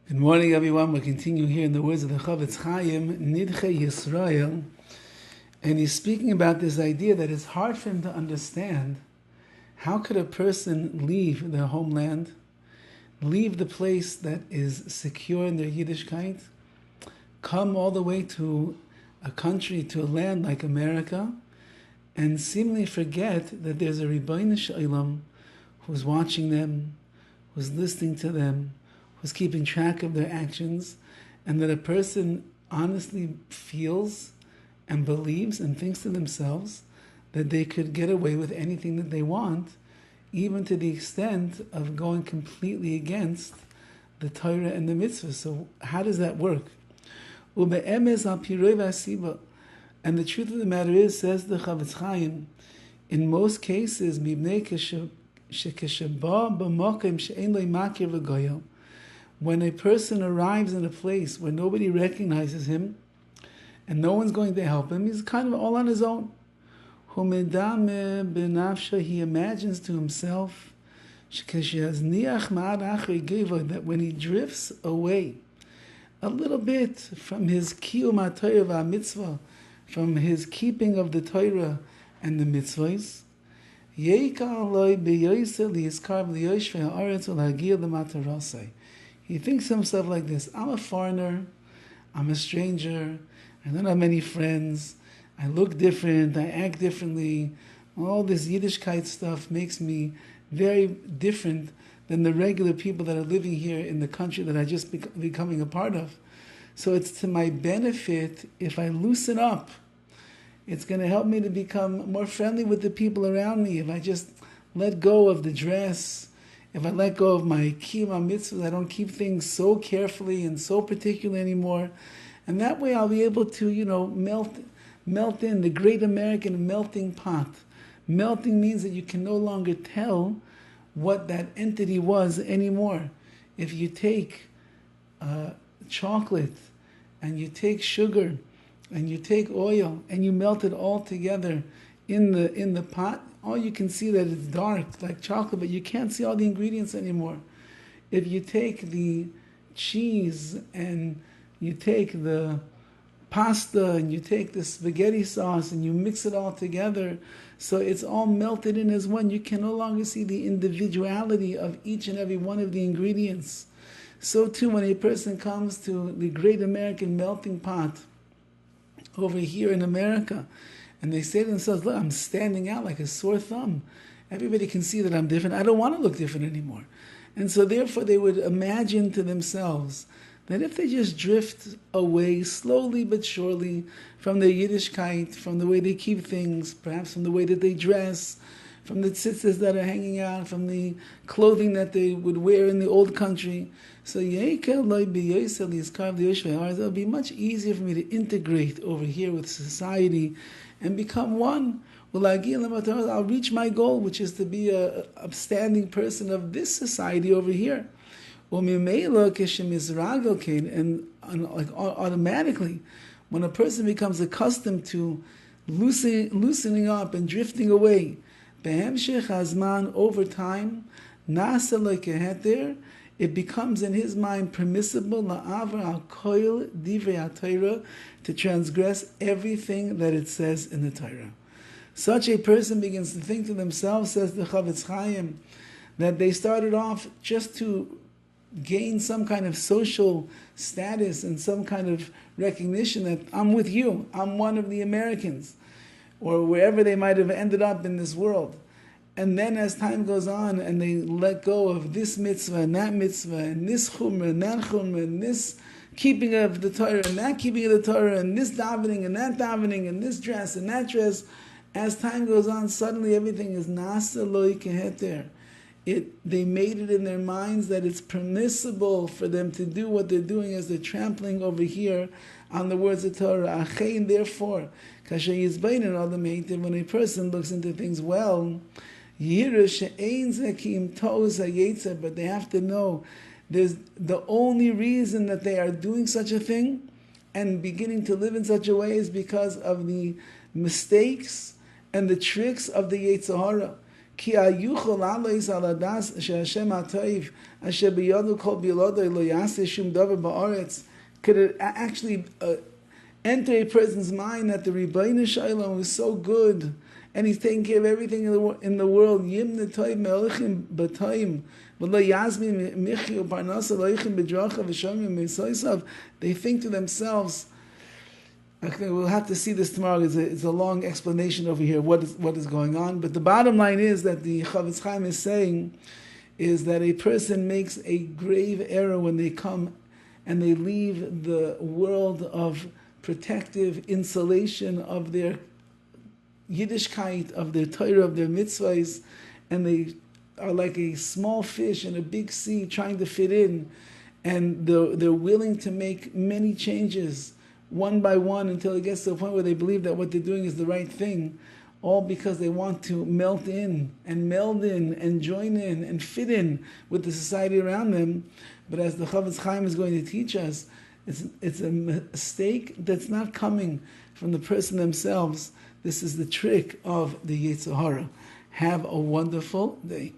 Good morning, everyone. We're continuing here in the words of the Horowitz, NIDCHEI YISRAEL, and he's speaking about this idea that it's hard for him to understand. How could a person leave their homeland, leave the place that is secure in their Yiddishkeit, come all the way to a country, to a land like America, and seemingly forget that there's a Rabbi Shalom who's watching them, who's listening to them, who's keeping track of their actions, and that a person honestly feels and believes and thinks to themselves that they could get away with anything that they want, even to the extent of going completely against the Torah and the mitzvah. So how does that work? And the truth of the matter is, says the Chavetz Chaim, in most cases, when a person arrives in a place where nobody recognizes him and no one's going to help him, he's kind of all on his own. He imagines to himself that when he drifts away a little bit from his kiyum ha-Torah va-mitzvah, from his keeping of the Torah and the mitzvahs, he thinks to himself like this: I'm a foreigner, I'm a stranger, I don't have many friends, I look different, I act differently. All this Yiddishkeit stuff makes me very different than the regular people that are living here in the country that I just becoming a part of. So it's to my benefit if I loosen up. It's going to help me to become more friendly with the people around me if I just let go of the dress. If I let go of my kiyum mitzvahs, I don't keep things so carefully and so particular anymore. And that way I'll be able to, melt in the great American melting pot. Melting means that you can no longer tell what that entity was anymore. If you take chocolate and you take sugar and you take oil and you melt it all together in the pot, all you can see that it's dark like chocolate, but you can't see all the ingredients anymore. If you take the cheese and you take the pasta and you take the spaghetti sauce and you mix it all together, so it's all melted in as one, you can no longer see the individuality of each and every one of the ingredients. So too, when a person comes to the great American melting pot over here in America, and they say to themselves, look, I'm standing out like a sore thumb. Everybody can see that I'm different. I don't want to look different anymore. And so therefore they would imagine to themselves that if they just drift away slowly but surely from their Yiddishkeit, from the way they keep things, perhaps from the way that they dress, from the tzitzis that are hanging out, from the clothing that they would wear in the old country, so it'll be much easier for me to integrate over here with society and become one. I'll reach my goal, which is to be an upstanding person of this society over here. And automatically, when a person becomes accustomed to loosening up and drifting away, over time, it becomes in his mind permissible to transgress everything that it says in the Torah. Such a person begins to think to themselves, says the Chavetz Chaim, that they started off just to gain some kind of social status and some kind of recognition that I'm with you, I'm one of the Americans, or wherever they might have ended up in this world. And then as time goes on and they let go of this mitzvah and that mitzvah and this chumrah and that chumrah and this keeping of the Torah and that keeping of the Torah and this davening and that davening and this dress and that dress, as time goes on, suddenly everything is nasa loy keheter. They made it in their minds that it's permissible for them to do what they're doing as they're trampling over here on the words of Torah. Achein, therefore, when a person looks into things well, but they have to know there's the only reason that they are doing such a thing and beginning to live in such a way is because of the mistakes and the tricks of the Yetzer Hara. Ki ayuchol alois aladas she'Hashem ha'toiv asher biyadu kol biladoi lo yaseh shum davar ba'aretz. Could it actually enter a person's mind that the Rebbeinu Shalom was so good and he's taking care of everything in the world? Yim netoiv me'olichim b'toim v'lo yazmin michi u'parnasa loichim b'dracha v'shomim v'soisav. They think to themselves, okay, we'll have to see this tomorrow. It's a long explanation over here, what is going on. But the bottom line is that the Chavetz Chaim is saying is that a person makes a grave error when they come and they leave the world of protective insulation of their Yiddishkeit, of their Torah, of their mitzvahs, and they are like a small fish in a big sea trying to fit in, and they're willing to make many changes one by one until it gets to a point where they believe that what they're doing is the right thing, all because they want to melt in and meld in and join in and fit in with the society around them. But as the Chavetz Chaim is going to teach us, it's a mistake that's not coming from the person themselves. This is the trick of the Yetzer Hara. Have a wonderful day.